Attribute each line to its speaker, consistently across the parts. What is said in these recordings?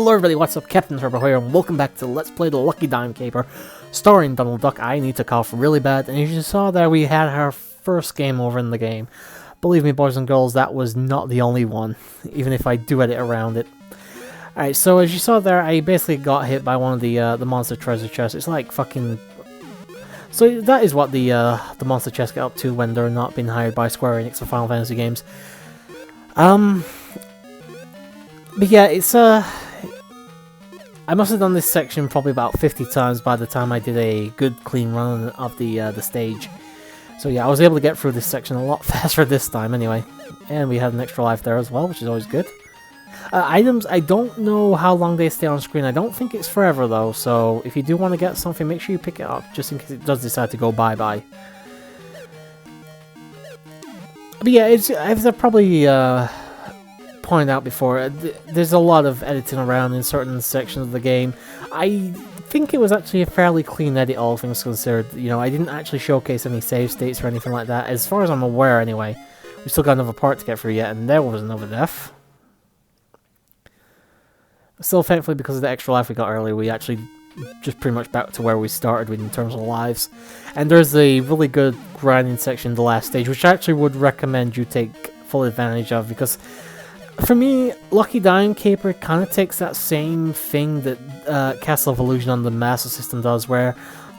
Speaker 1: Hello everybody, what's up? CaptainTurbo here, and welcome back to Let's Play the Lucky Dime Caper, starring Donald Duck. I need to cough really bad, and as you saw there, we had our first game over in the game. Believe me, boys and girls, that was not the only one, even if I do edit around it. Alright, so as you saw there, I basically got hit by one of the monster treasure chests. It's like fucking... So that is what the monster chests get up to when they're not being hired by Square Enix for Final Fantasy games. But yeah, it's I must have done this section probably about 50 times by the time I did a good clean run of the stage. So yeah, I was able to get through this section a lot faster this time anyway. And we had an extra life there as well, which is always good. Items, I don't know how long they stay on screen. I don't think it's forever though, so if you do want to get something, make sure you pick it up, just in case it does decide to go bye-bye. But yeah, as I probably pointed out before, there's a lot of editing around in certain sections of the game. I think it was actually a fairly clean edit, all things considered. You know, I didn't actually showcase any save states or anything like that, as far as I'm aware anyway. We still got another part to get through yet, and there was another death. Still, thankfully, because of the extra life we got earlier, we actually just pretty much back to where we started with in terms of lives. And there's a really good grinding section in the last stage, which I actually would recommend you take full advantage of, because for me, Lucky Dime Caper kind of takes that same thing that Castle of Illusion on the Master System does, where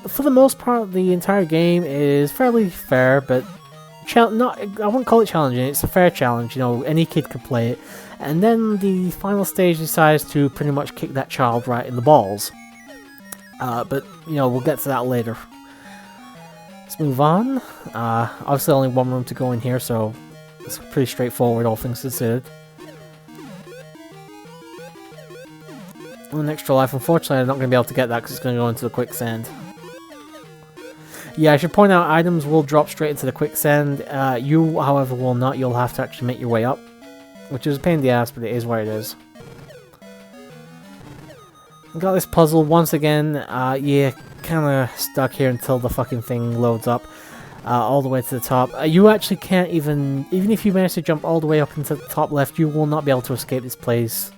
Speaker 1: for the most part the entire game is fairly fair, but I wouldn't call it challenging. It's a fair challenge, you know, any kid could play it. And then the final stage decides to pretty much kick that child right in the balls. But, you know, we'll get to that later. Let's move on. Obviously only one room to go in here, so it's pretty straightforward, all things considered. An extra life. Unfortunately, I'm not going to be able to get that because it's going to go into the quicksand. Yeah, I should point out, items will drop straight into the quicksand. You, however, will not. You'll have to actually make your way up, which is a pain in the ass, but it is what it is. Got this puzzle once again. Yeah, kind of stuck here until the fucking thing loads up. All the way to the top. You actually can't even if you manage to jump all the way up into the top left, you will not be able to escape this place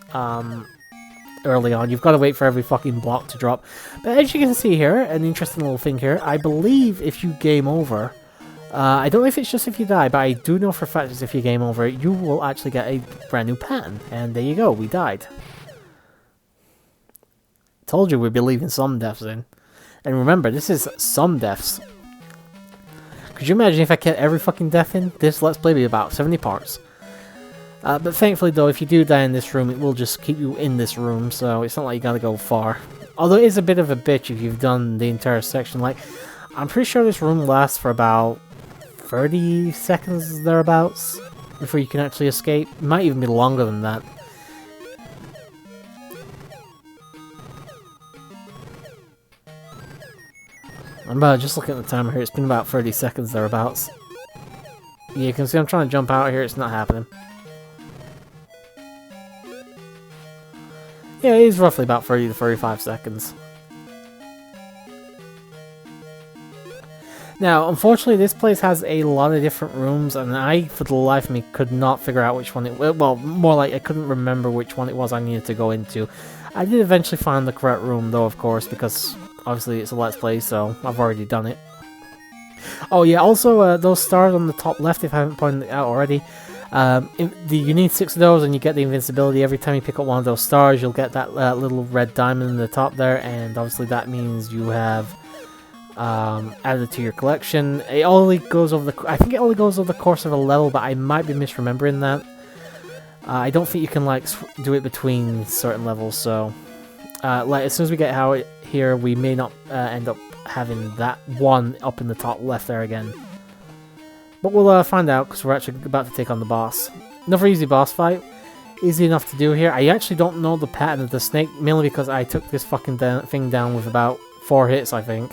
Speaker 1: early on. You've got to wait for every fucking block to drop. But as you can see here, an interesting little thing here, I believe if you game over, I don't know if it's just if you die, but I do know for a fact that if you game over, you will actually get a brand new pattern. And there you go, we died. Told you we'd be leaving some deaths in. And remember, this is some deaths. Could you imagine if I kept every fucking death in? This Let's Play would be about 70 parts. But thankfully though, if you do die in this room, it will just keep you in this room, so it's not like you gotta go far. Although it is a bit of a bitch if you've done the entire section. Like, I'm pretty sure this room lasts for about 30 seconds thereabouts before you can actually escape. It might even be longer than that. I'm just looking at the timer here, it's been about 30 seconds thereabouts. Yeah, you can see I'm trying to jump out here, it's not happening. Yeah, it is roughly about 30 to 35 seconds. Now, unfortunately, this place has a lot of different rooms, and I, for the life of me, could not figure out which one it was. Well, more like I couldn't remember which one it was I needed to go into. I did eventually find the correct room, though, of course, because obviously it's a Let's Play, so I've already done it. Oh yeah, also, those stars on the top left, if I haven't pointed it out already, you need 6 of those and you get the invincibility. Every time you pick up one of those stars, you'll get that little red diamond in the top there, and obviously that means you have added it to your collection. It only goes over I think it only goes over the course of a level, but I might be misremembering that. I don't think you can like do it between certain levels, so like as soon as we get out here, we may not end up having that one up in the top left there again. But we'll find out, because we're actually about to take on the boss. Another easy boss fight. Easy enough to do here. I actually don't know the pattern of the snake, mainly because I took this fucking thing down with about 4 hits, I think.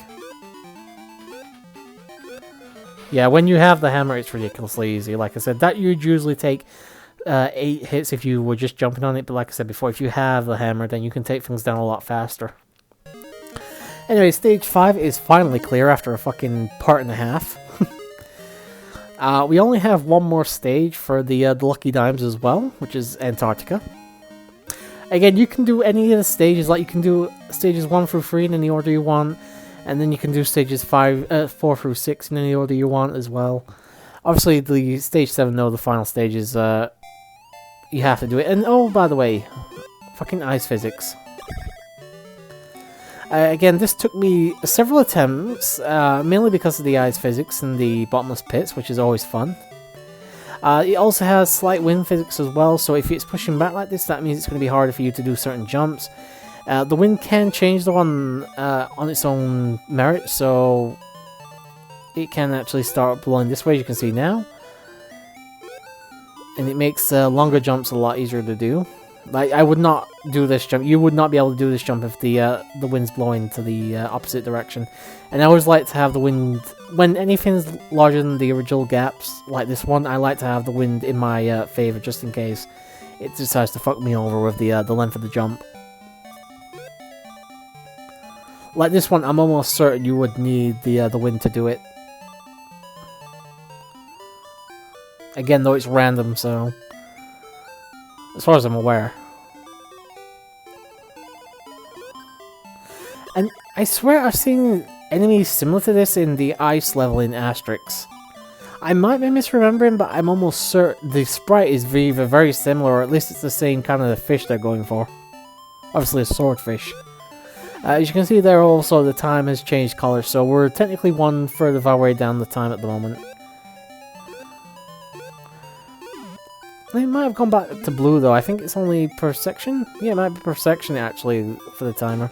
Speaker 1: Yeah, when you have the hammer, it's ridiculously easy. Like I said, that you'd usually take 8 hits if you were just jumping on it, but like I said before, if you have the hammer, then you can take things down a lot faster. Anyway, stage 5 is finally clear after a fucking part and a half. We only have one more stage for the Lucky Dimes as well, which is Antarctica. Again, you can do any of the stages, like you can do stages 1 through 3 in any order you want, and then you can do stages 4 through 6 in any order you want as well. Obviously, the stage 7, though, the final stage is, you have to do it. And, oh, by the way, fucking ice physics. Again, this took me several attempts, mainly because of the ice physics and the bottomless pits, which is always fun. It also has slight wind physics as well, so if it's pushing back like this, that means it's going to be harder for you to do certain jumps. The wind can change though on its own merit, so it can actually start blowing this way, as you can see now. And it makes longer jumps a lot easier to do. Like, I would not do this jump. You would not be able to do this jump if the wind's blowing to the opposite direction. And I always like to have the wind... When anything's larger than the original gaps, like this one, I like to have the wind in my favor, just in case it decides to fuck me over with the length of the jump. Like this one, I'm almost certain you would need the wind to do it. Again, though, it's random, so... As far as I'm aware. And I swear I've seen enemies similar to this in the ice level in Asterix. I might be misremembering, but I'm almost certain the sprite is either very similar, or at least it's the same kind of fish they're going for. Obviously a swordfish. As you can see there also, the time has changed color, so we're technically 1/3 of our way down the time at the moment. It might have gone back to blue though. I think it's only per section? Yeah, it might be per section actually for the timer.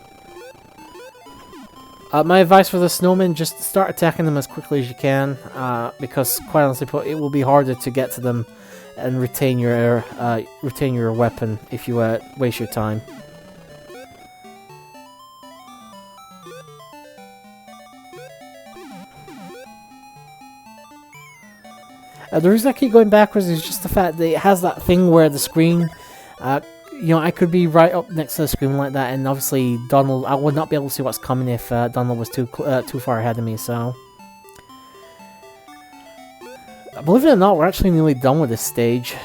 Speaker 1: My advice for the snowmen, just start attacking them as quickly as you can, because quite honestly put, it will be harder to get to them and retain your weapon if you waste your time. The reason I keep going backwards is just the fact that it has that thing where the screen, you know, I could be right up next to the screen like that, and obviously Donald, I would not be able to see what's coming if Donald was too far ahead of me, so... Believe it or not, we're actually nearly done with this stage.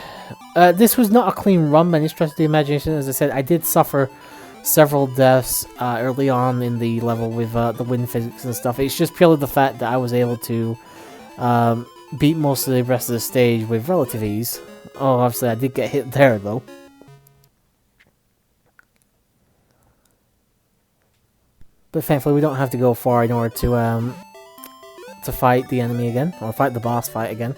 Speaker 1: This was not a clean run by any stretch of the imagination. As I said, I did suffer several deaths early on in the level with the wind physics and stuff. It's just purely the fact that I was able to... beat most of the rest of the stage with relative ease. Oh, obviously I did get hit there though. But thankfully we don't have to go far in order to fight the enemy again, or fight the boss fight again.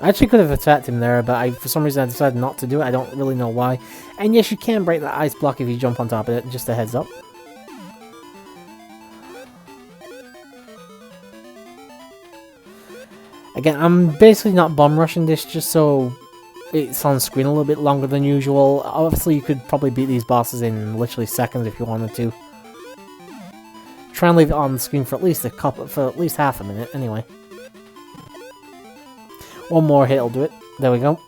Speaker 1: I actually could have attacked him there, but for some reason I decided not to do it. I don't really know why. And yes, you can break that ice block if you jump on top of it, just a heads up. Again, I'm basically not bum rushing this just so it's on screen a little bit longer than usual. Obviously, you could probably beat these bosses in literally seconds if you wanted to. Try and leave it on the screen for at least half a minute, anyway. One more hit will do it. There we go.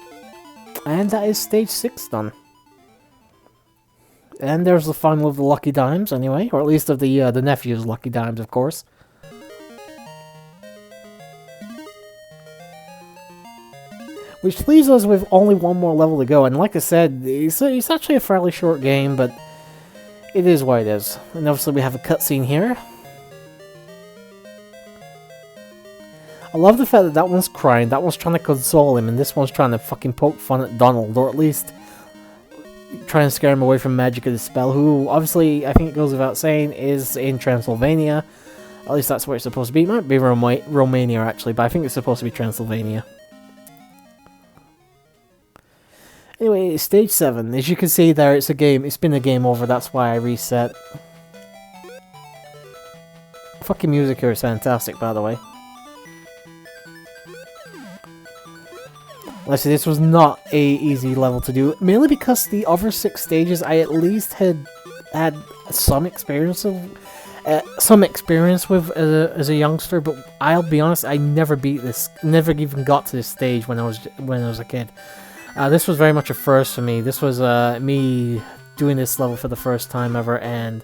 Speaker 1: And that is stage 6 done. And there's the final of the Lucky Dimes, anyway, or at least of the nephew's Lucky Dimes, of course. Which leaves us with only one more level to go, and like I said, it's actually a fairly short game, but it is what it is. And obviously we have a cutscene here. I love the fact that that one's crying, that one's trying to console him, and this one's trying to fucking poke fun at Donald, or at least try and scare him away from Magica the Spell, who obviously, I think it goes without saying, is in Transylvania. At least that's where it's supposed to be. It might be Romania actually, but I think it's supposed to be Transylvania. Anyway, stage 7. As you can see there, it's been a game over, that's why I reset. Fucking music here is fantastic, by the way. Let's see, this was not a easy level to do, mainly because the other 6 stages I at least had some experience with as a youngster, but I'll be honest, I never beat this, never even got to this stage when I was a kid. This was very much a first for me. This was me doing this level for the first time ever, and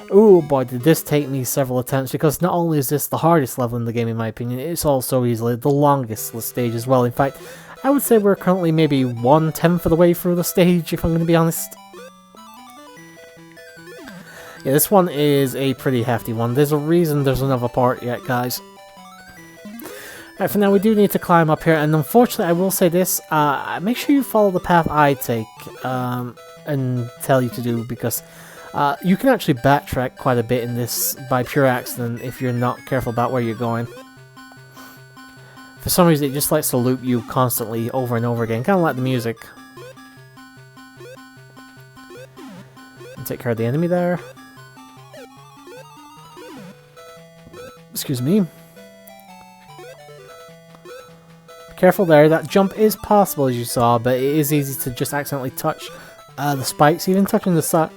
Speaker 1: oh boy, did this take me several attempts, because not only is this the hardest level in the game in my opinion, it's also easily the longest stage as well. In fact, I would say we're currently maybe 1/10 of the way through the stage, if I'm going to be honest. Yeah, this one is a pretty hefty one. There's a reason there's another part yet, guys. Alright, for now we do need to climb up here, and unfortunately I will say this, make sure you follow the path I take, and tell you to do, because you can actually backtrack quite a bit in this by pure accident if you're not careful about where you're going. For some reason it just likes to loop you constantly over and over again, kind of like the music. And take care of the enemy there. Excuse me. Careful there, that jump is possible as you saw, but it is easy to just accidentally touch the spikes. Even touching the side,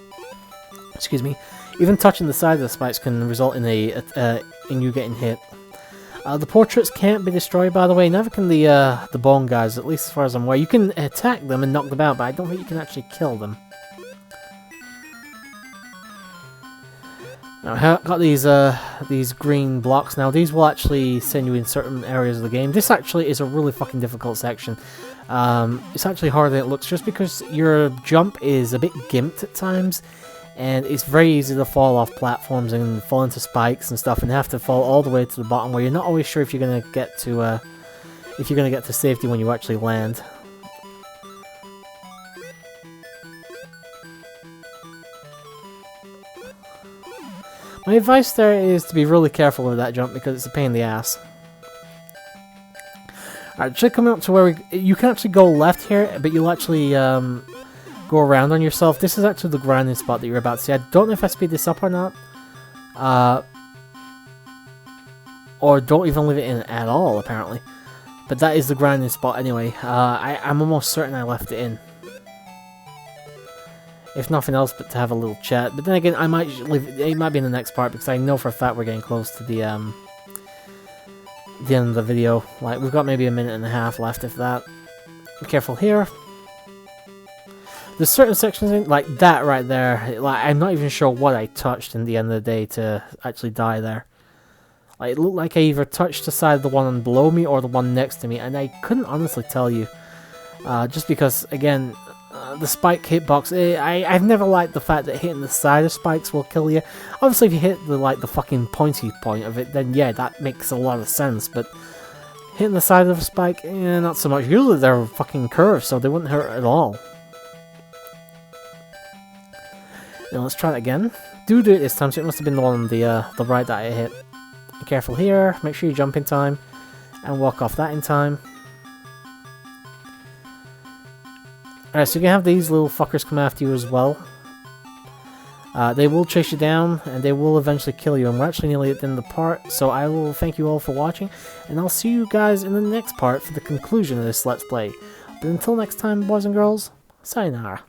Speaker 1: excuse me, even touching the side of the spikes can result in in you getting hit. The portraits can't be destroyed, by the way. Neither can the bone guys, at least as far as I'm aware. You can attack them and knock them out, but I don't think you can actually kill them. Now, I got these green blocks. Now, these will actually send you in certain areas of the game. This actually is a really fucking difficult section. It's actually harder than it looks, just because your jump is a bit gimped at times, and it's very easy to fall off platforms and fall into spikes and stuff, and have to fall all the way to the bottom, where you're not always sure if you're gonna get to safety when you actually land. My advice there is to be really careful with that jump, because it's a pain in the ass. Alright, just coming up to where you can actually go left here, but you'll actually go around on yourself. This is actually the grinding spot that you're about to see. I don't know if I speed this up or not. Or don't even leave it in at all, apparently. But that is the grinding spot anyway. I'm almost certain I left it in. If nothing else, but to have a little chat. But then again, I might leave it might be in the next part, because I know for a fact we're getting close to the end of the video. Like, we've got maybe a minute and a half left, if that. Be careful here. There's certain sections in, like that right there. Like, I'm not even sure what I touched in the end of the day to actually die there. Like, it looked like I either touched the side of the one below me or the one next to me, and I couldn't honestly tell you. Just because, again, the spike hitbox, I've never liked the fact that hitting the side of spikes will kill you. Obviously, if you hit the fucking pointy point of it, then yeah, that makes a lot of sense. But hitting the side of a spike, not so much. Usually they're fucking curved, so they wouldn't hurt at all. Now let's try it again. Do it this time, so it must have been the one on the right that I hit. Be careful here. Make sure you jump in time and walk off that in time. Alright, so you can have these little fuckers come after you as well. They will chase you down, and they will eventually kill you, and we're actually nearly at the end of the part, so I will thank you all for watching, and I'll see you guys in the next part for the conclusion of this Let's Play. But until next time, boys and girls, sayonara.